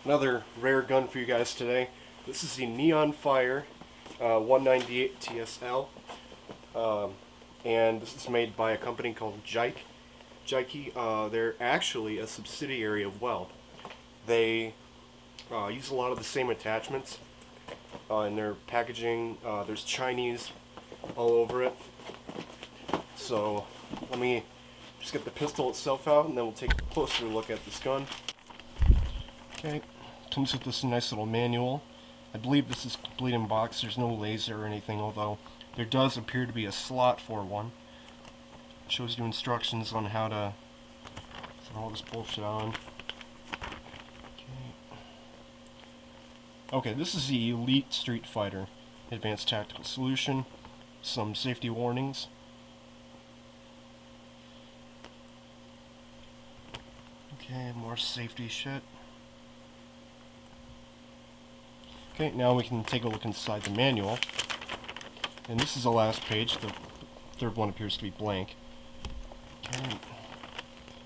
Another rare gun for you guys today. This is the Neonfire 198 TSL, and this is made by a company called Jieke. They're actually a subsidiary of Weld. They use a lot of the same attachments in their packaging. There's Chinese all over it. So let me just get the pistol itself out, and then we'll take a closer look at this gun. Okay, comes with this nice little manual. I believe this is complete in box. There's no laser or anything, although there does appear to be a slot for one. It shows you instructions on how to throw all this bullshit on. Okay, this is the Elite Street Fighter Advanced Tactical Solution. Some safety warnings. Okay, more safety shit. Okay, now we can take a look inside the manual. And this is the last page. The third one appears to be blank. Okay.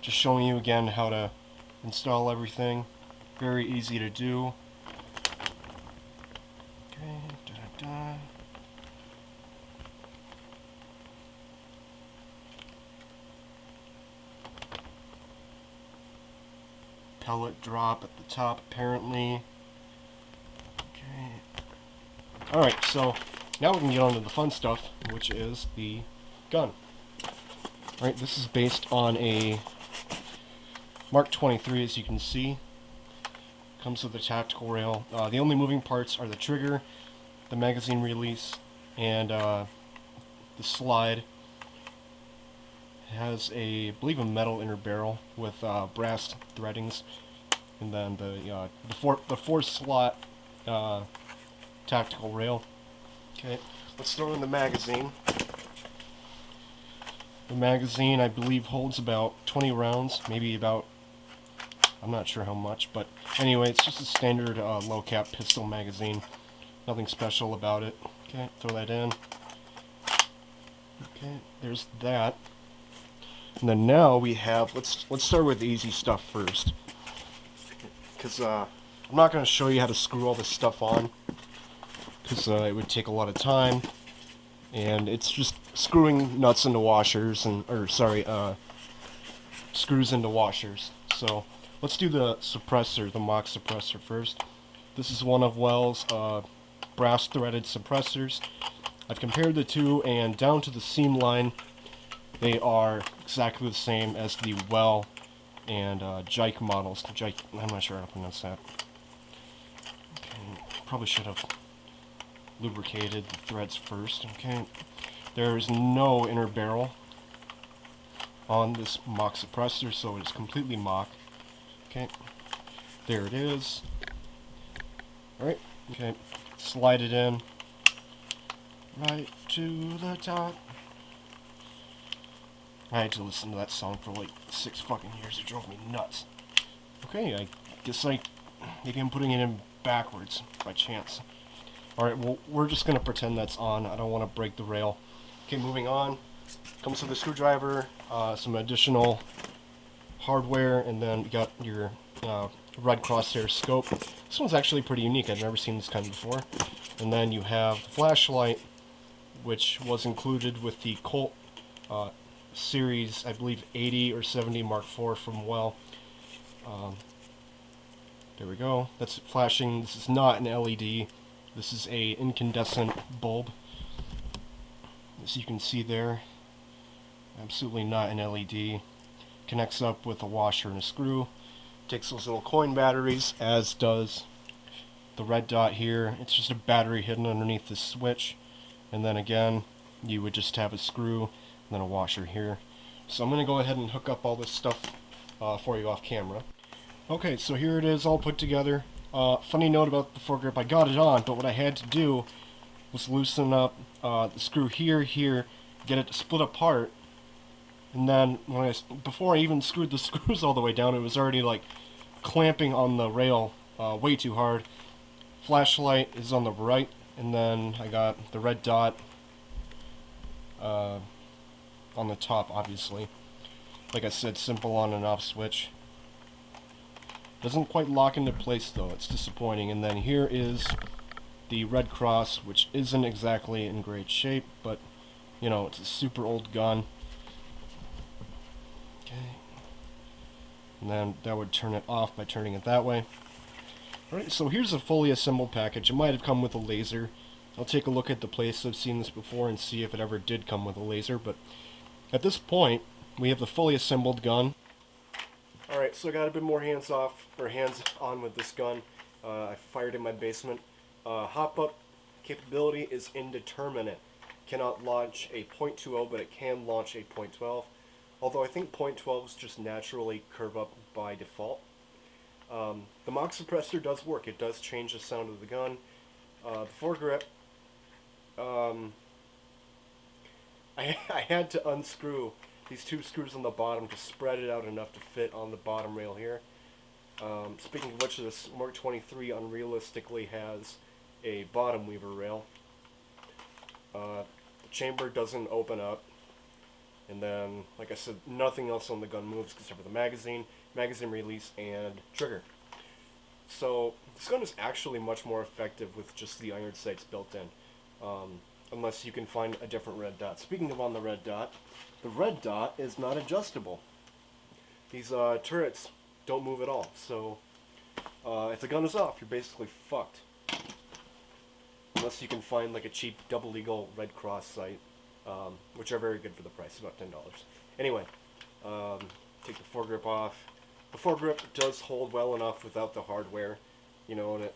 Just showing you again how to install everything. Very easy to do. Okay, da-da-da. Pellet drop at the top, apparently. Okay. Alright, so now we can get on to the fun stuff, which is the gun. Alright, this is based on a Mark 23, as you can see. Comes with a tactical rail. The only moving parts are the trigger, the magazine release, and the slide. It has I believe a metal inner barrel with brass threadings, and then the four slot tactical rail. Okay, let's throw in the magazine. The magazine, I believe, holds about 20 rounds, maybe about, I'm not sure how much, but anyway, it's just a standard low cap pistol magazine. Nothing special about it. Okay, throw that in. Okay, there's that. And then now we have, let's start with the easy stuff first, because I'm not going to show you how to screw all this stuff on, because it would take a lot of time, and it's just screwing nuts into washers, screws into washers. So let's do the suppressor, the mock suppressor first. This is one of Weld's brass threaded suppressors. I've compared the two, and down to the seam line, they are exactly the same as the Weld and Jieke models. Jieke, I'm not sure how to pronounce that. Okay, probably should have lubricated the threads first. Okay, there's no inner barrel on this mock suppressor, so it's completely mock. Okay, there it is. Alright, okay, slide it in right to the top. I had to listen to that song for like 6 fucking years. It drove me nuts. Okay, I guess maybe I'm putting it in backwards by chance. Alright, well, we're just going to pretend that's on. I don't want to break the rail. Okay, moving on. Comes with a screwdriver, some additional hardware, and then you got your red crosshair scope. This one's actually pretty unique. I've never seen this kind before. And then you have the flashlight, which was included with the Colt Series, I believe 80 or 70 Mark IV from Weld. There we go. That's flashing. This is not an LED. This is a incandescent bulb. As you can see there, absolutely not an LED. Connects up with a washer and a screw. Takes those little coin batteries, as does the red dot here. It's just a battery hidden underneath the switch. And then again, you would just have a screw and then a washer here. So I'm going to go ahead and hook up all this stuff for you off camera. Okay, so here it is all put together. Funny note about the foregrip, I got it on, but what I had to do was loosen up the screw here, get it to split apart, and then before I even screwed the screws all the way down, it was already like clamping on the rail way too hard. Flashlight is on the right, and then I got the red dot on the top, obviously. Like I said, simple on and off switch. Doesn't quite lock into place though, it's disappointing. And then here is the red cross, which isn't exactly in great shape, but you know, it's a super old gun. Okay. And then that would turn it off by turning it that way. Alright, so here's a fully assembled package. It might have come with a laser. I'll take a look at the place I've seen this before and see if it ever did come with a laser, but at this point, we have the fully assembled gun. Alright, so I got a bit more hands on with this gun. I fired in my basement. Hop-up capability is indeterminate. Cannot launch a .20, but it can launch a .12. Although I think .12s just naturally curve up by default. The mock suppressor does work. It does change the sound of the gun. The foregrip, I had to unscrew these two screws on the bottom to spread it out enough to fit on the bottom rail here. Speaking of which, this Mark 23 unrealistically has a bottom weaver rail. The chamber doesn't open up. And then, like I said, nothing else on the gun moves except for the magazine release, and trigger. So this gun is actually much more effective with just the iron sights built in, unless you can find a different red dot. Speaking of on the red dot is not adjustable. These turrets don't move at all, so if the gun is off, you're basically fucked. Unless you can find like a cheap double eagle red cross sight. Which are very good for the price, about $10. Anyway, take the foregrip off. The foregrip does hold well enough without the hardware, you know, and it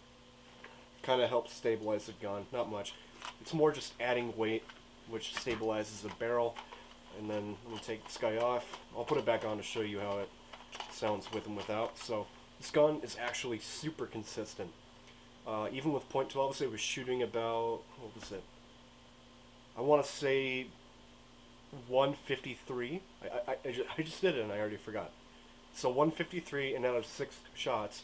kind of helps stabilize the gun. Not much. It's more just adding weight, which stabilizes the barrel. And then let me take this guy off. I'll put it back on to show you how it sounds with and without. So this gun is actually super consistent. Even with .12s, it was shooting about, what was it? I want to say 153. I just did it and I already forgot. So 153, and out of 6 shots,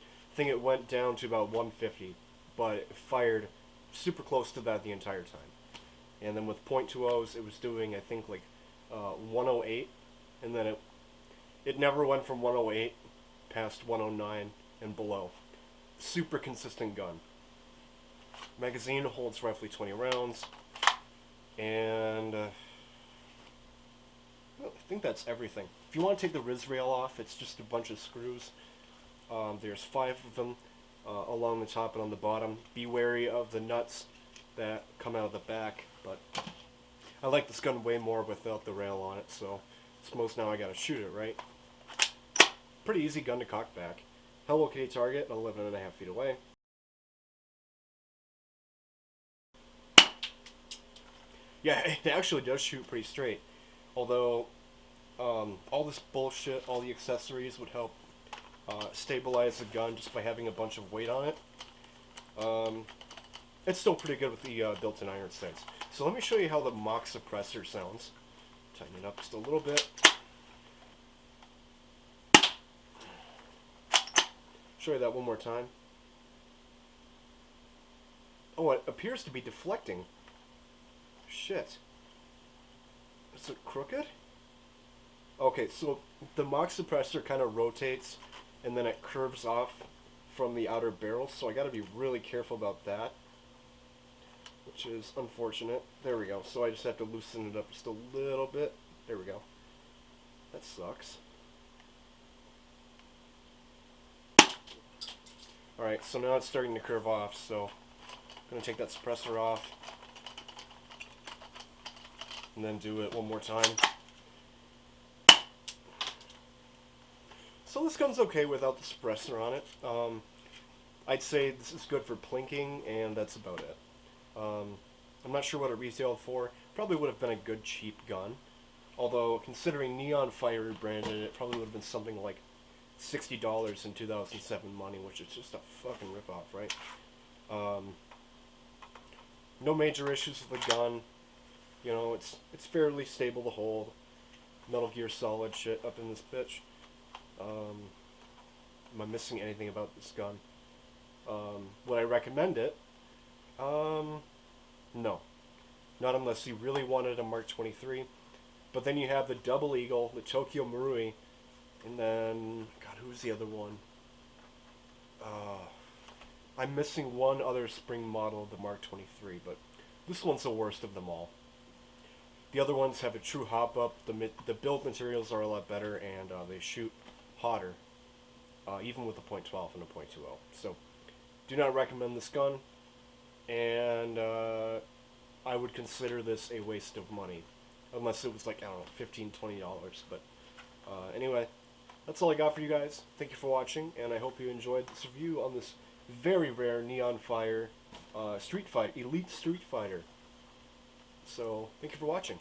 I think it went down to about 150, but it fired super close to that the entire time. And then with .20s, it was doing, I think, like 108, and then it never went from 108 past 109 and below. Super consistent gun. Magazine holds roughly 20 rounds. And well, I think that's everything. If you want to take the Riz rail off, it's just a bunch of screws. There's 5 of them along the top and on the bottom. Be wary of the nuts that come out of the back, but I like this gun way more without the rail on it, so I suppose now I gotta shoot it, right? Pretty easy gun to cock back. Hello Kitty target, 11.5 feet away. Yeah, it actually does shoot pretty straight. Although, all this bullshit, all the accessories would help stabilize the gun just by having a bunch of weight on it. It's still pretty good with the built-in iron sights. So let me show you how the mock suppressor sounds. Tighten it up just a little bit. Show you that one more time. Oh, it appears to be deflecting. Shit. Is it crooked? Okay, so the mock suppressor kind of rotates and then it curves off from the outer barrel, so I gotta be really careful about that, which is unfortunate. There we go. So I just have to loosen it up just a little bit. There we go. That sucks. Alright, so now it's starting to curve off, so I'm going to take that suppressor off and then do it one more time. So this gun's okay without the suppressor on it. I'd say this is good for plinking, and that's about it. I'm not sure what it retailed for. Probably would have been a good cheap gun. Although, considering Neonfire rebranded it, probably would have been something like $60 in 2007 money, which is just a fucking ripoff, right? No major issues with the gun. You know, it's fairly stable to hold. Metal Gear Solid shit up in this bitch. Am I missing anything about this gun? Would I recommend it? No. Not unless you really wanted a Mark 23. But then you have the Double Eagle, the Tokyo Marui, and then, God, who's the other one? I'm missing one other spring model, the Mark 23, but this one's the worst of them all. The other ones have a true hop up. The build materials are a lot better, and they shoot hotter, even with a .12 and a .20. So, do not recommend this gun, and I would consider this a waste of money, unless it was like, I don't know, $15, $20. But anyway, that's all I got for you guys. Thank you for watching, and I hope you enjoyed this review on this very rare Neonfire Elite Street Fighter. So, thank you for watching.